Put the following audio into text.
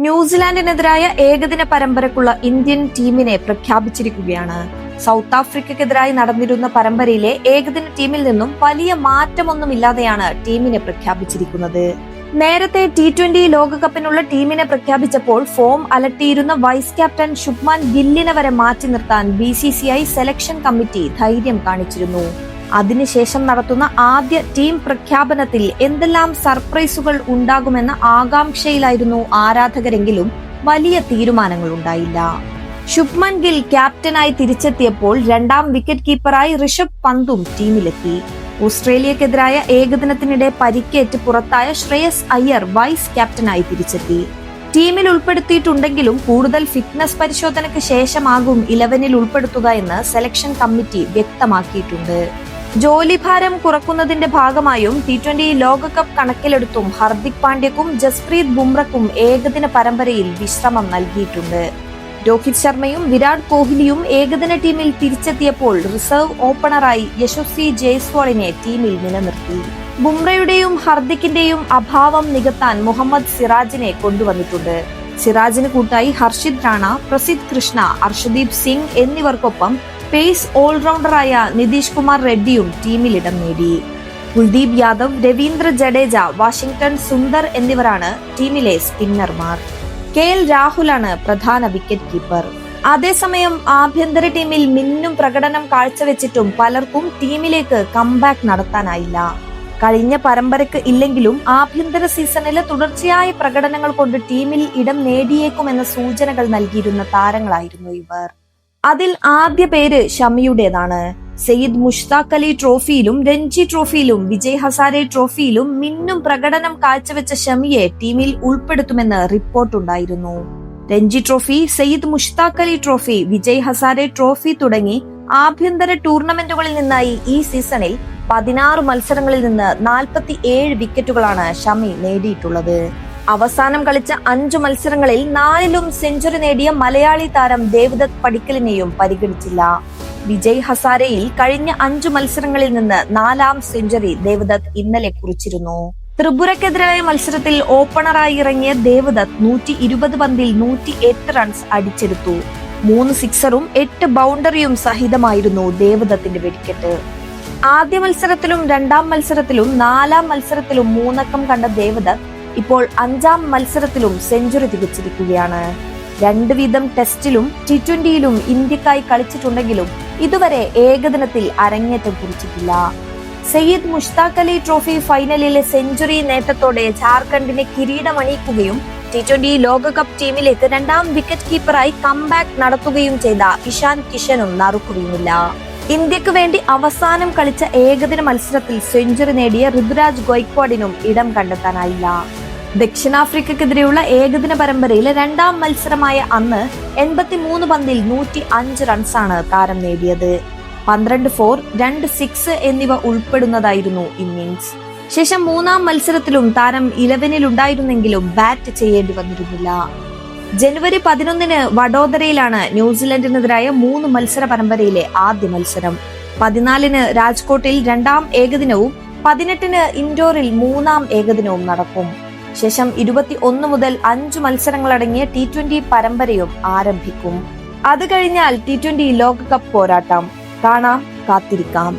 ന്യൂസിലാൻഡിനെതിരായ ഏകദിന പരമ്പരക്കുള്ള ഇന്ത്യൻ ടീമിനെ പ്രഖ്യാപിച്ചിരിക്കുകയാണ്. സൗത്ത് ആഫ്രിക്കയ്ക്കെതിരായി നടന്നിരുന്ന പരമ്പരയിലെ ഏകദിന ടീമിൽ നിന്നും വലിയ മാറ്റമൊന്നുമില്ലാതെയാണ് ടീമിനെ പ്രഖ്യാപിച്ചിരിക്കുന്നത്. നേരത്തെ T20 ലോകകപ്പിനുള്ള ടീമിനെ പ്രഖ്യാപിച്ചപ്പോൾ ഫോം അലട്ടിയിരുന്ന വൈസ് ക്യാപ്റ്റൻ ശുഭ്മാൻ ഗില്ലിനെ വരെ മാറ്റി നിർത്താൻ BCCI സെലക്ഷൻ കമ്മിറ്റി ധൈര്യം കാണിച്ചിരുന്നു. അതിനുശേഷം നടത്തുന്ന ആദ്യ ടീം പ്രഖ്യാപനത്തിൽ എന്തെല്ലാം സർപ്രൈസുകൾ ഉണ്ടാകുമെന്ന ആകാംക്ഷയിലായിരുന്നു ആരാധകരെങ്കിലും വലിയ തീരുമാനങ്ങൾ ഉണ്ടായില്ല. ശുഭ്മാൻ ഗിൽ ക്യാപ്റ്റനായി തിരിച്ചെത്തിയപ്പോൾ രണ്ടാം വിക്കറ്റ് കീപ്പറായി ഋഷഭ് പന്തും ടീമിലെത്തി. ഓസ്ട്രേലിയക്കെതിരായ ഏകദിനത്തിനിടെ പരിക്കേറ്റ് പുറത്തായ ശ്രേയസ് അയ്യർ വൈസ് ക്യാപ്റ്റനായി തിരിച്ചെത്തി. ടീമിൽ ഉൾപ്പെടുത്തിയിട്ടുണ്ടെങ്കിലും കൂടുതൽ ഫിറ്റ്നസ് പരിശോധനയ്ക്ക് ശേഷമാകും 11-ൽ ഉൾപ്പെടുത്തുക എന്ന് സെലക്ഷൻ കമ്മിറ്റി വ്യക്തമാക്കിയിട്ടുണ്ട്. ജോലിഭാരം കുറക്കുന്നതിന്റെ ഭാഗമായും T20 ലോകകപ്പ് കണക്കിലെടുത്തും ഹർദിക് പാണ്ഡ്യക്കും ജസ്പ്രീത് ബുംറയ്ക്കും ഏകദിന പരമ്പരയിൽ വിശ്രമം നൽകിയിട്ടുണ്ട്. രോഹിത് ശർമ്മയും വിരാട് കോഹ്ലിയും ഏകദിന ടീമിൽ തിരിച്ചെത്തിയപ്പോൾ റിസർവ് ഓപ്പണറായി യശസ്വി ജയ്സ്വാളിനെ ടീമിൽ നിലനിർത്തി. ബുംറയുടെയും ഹർദിക്കിന്റെയും അഭാവം നികത്താൻ മുഹമ്മദ് സിറാജിനെ കൊണ്ടുവന്നിട്ടുണ്ട്. സിറാജിന് കൂട്ടായി ഹർഷിത് റാണ, പ്രസിദ്ധ് കൃഷ്ണ, അർഷദീപ് സിംഗ് എന്നിവർക്കൊപ്പം പേസ് ഓൾറൗണ്ടറായ നിതീഷ് കുമാർ റെഡ്ഡിയും ടീമിൽ ഇടം നേടി. കുൽദീപ് യാദവ്, രവീന്ദ്ര ജഡേജ, വാഷിംഗ്ടൺ സുന്ദർ എന്നിവരാണ് ടീമിലെ സ്പിന്നർമാർ. KL രാഹുലാണ് പ്രധാന വിക്കറ്റ് കീപ്പർ. അതേസമയം ആഭ്യന്തര ടീമിൽ മിന്നും പ്രകടനം കാഴ്ചവെച്ചിട്ടും പലർക്കും ടീമിലേക്ക് കംബാക്ക് നടത്താനായില്ല. കഴിഞ്ഞ പരമ്പരയ്ക്ക് ഇല്ലെങ്കിലും ആഭ്യന്തര സീസണിലെ തുടർച്ചയായ പ്രകടനങ്ങൾ കൊണ്ട് ടീമിൽ ഇടം നേടിയേക്കുമെന്ന സൂചനകൾ നൽകിയിരുന്ന താരങ്ങളായിരുന്നു ഇവർ. അതിൽ ആദ്യ പേര് ഷമിയുടേതാണ്. സയ്യിദ് മുഷ്താഖ് അലി ട്രോഫിയിലും രഞ്ജി ട്രോഫിയിലും വിജയ് ഹസാരെ ട്രോഫിയിലും മിന്നും പ്രകടനം കാഴ്ചവെച്ച ഷമിയെ ടീമിൽ ഉൾപ്പെടുത്തുമെന്ന് റിപ്പോർട്ടുണ്ടായിരുന്നു. Ranji trophy, Syed Mushtaq Ali trophy, Vijay Hazare trophy തുടങ്ങി ആഭ്യന്തര ടൂർണമെന്റുകളിൽ നിന്നായി ഈ സീസണിൽ 16 മത്സരങ്ങളിൽ നിന്ന് 47 വിക്കറ്റുകളാണ് ഷമി നേടിയിട്ടുള്ളത്. അവസാനം കളിച്ച 5 മത്സരങ്ങളിൽ 4-ലും സെഞ്ചുറി നേടിയ മലയാളി താരം ദേവദത്ത് പടിക്കലിനെയും പരിഗണിച്ചില്ല. വിജയ് ഹസാരയിൽ കഴിഞ്ഞ 5 മത്സരങ്ങളിൽ നിന്ന് 4ാം സെഞ്ചുറി ദേവദത്ത് ഇന്നലെ കുറിച്ചിരുന്നു. ത്രിപുരക്കെതിരായ മത്സരത്തിൽ ഓപ്പണറായി ഇറങ്ങിയ ദേവദത്ത് 120 പന്തിൽ 108 റൺസ് അടിച്ചെടുത്തു. 3 സിക്സറും 8 ബൗണ്ടറിയും സഹിതമായിരുന്നു ദേവദത്തിന്റെ വെടിക്കെട്ട്. ആദ്യ മത്സരത്തിലും 2ാം മത്സരത്തിലും 4ാം മത്സരത്തിലും 3 അക്കം കണ്ട ദേവദത്ത് ഇപ്പോൾ 5ാം മത്സരത്തിലും സെഞ്ചുറി തികച്ചിരിക്കുകയാണ്. 2 വീതം ടെസ്റ്റിലും T20യിലും ഇന്ത്യക്കായി കളിച്ചിട്ടുണ്ടെങ്കിലും ഇതുവരെ ഏകദിനത്തിൽ അരങ്ങേറ്റം കുറിച്ചിട്ടില്ല. സയ്യിദ് മുഷ്താഖ് അലി ട്രോഫി ഫൈനലിലെ സെഞ്ചുറി നേട്ടത്തോടെ ജാർഖണ്ഡിനെ കിരീടമണിയിക്കുകയും T20 ലോകകപ്പ് ടീമിലേക്ക് 2ാം വിക്കറ്റ് കീപ്പറായി കംബാക്ക് നടത്തുകയും ചെയ്ത ഇഷാൻ കിഷനും നറുക്കുകയുമില്ല. ഇന്ത്യക്ക് വേണ്ടി അവസാനം കളിച്ച ഏകദിന മത്സരത്തിൽ സെഞ്ചുറി നേടിയ ഋതുരാജ് ഗോയ്ക്വാഡിനും ഇടം കണ്ടെത്താനായില്ല. ദക്ഷിണാഫ്രിക്കയ്ക്കെതിരെയുള്ള ഏകദിന പരമ്പരയിലെ 2ാം മത്സരമായ അന്ന് 83 പന്തിൽ 105 റൺസാണ് താരം നേടിയത്. 12 4, 2 6 എന്നിവ ഉൾപ്പെടുന്നതായിരുന്നു ഇന്നിംഗ്സ്. ശേഷം 3ാം മത്സരത്തിലും താരം 11-ൽ ഉണ്ടായിരുന്നെങ്കിലും ബാറ്റ് ചെയ്യേണ്ടി വന്നിരുന്നില്ല. ജനുവരി 11-ന് വഡോദരയിലാണ് ന്യൂസിലൻഡിനെതിരായ 3 മത്സര പരമ്പരയിലെ ആദ്യ മത്സരം. 14-ന് രാജ്കോട്ടിൽ 2ാം ഏകദിനവും 18-ന് ഇൻഡോറിൽ 3ാം ഏകദിനവും നടക്കും. ശേഷം 21 മുതൽ 5 മത്സരങ്ങളടങ്ങിയ T20 പരമ്പരയും ആരംഭിക്കും. അത് കഴിഞ്ഞാൽ T20 ലോകകപ്പ് പോരാട്ടം കാണാം, കാത്തിരിക്കാം.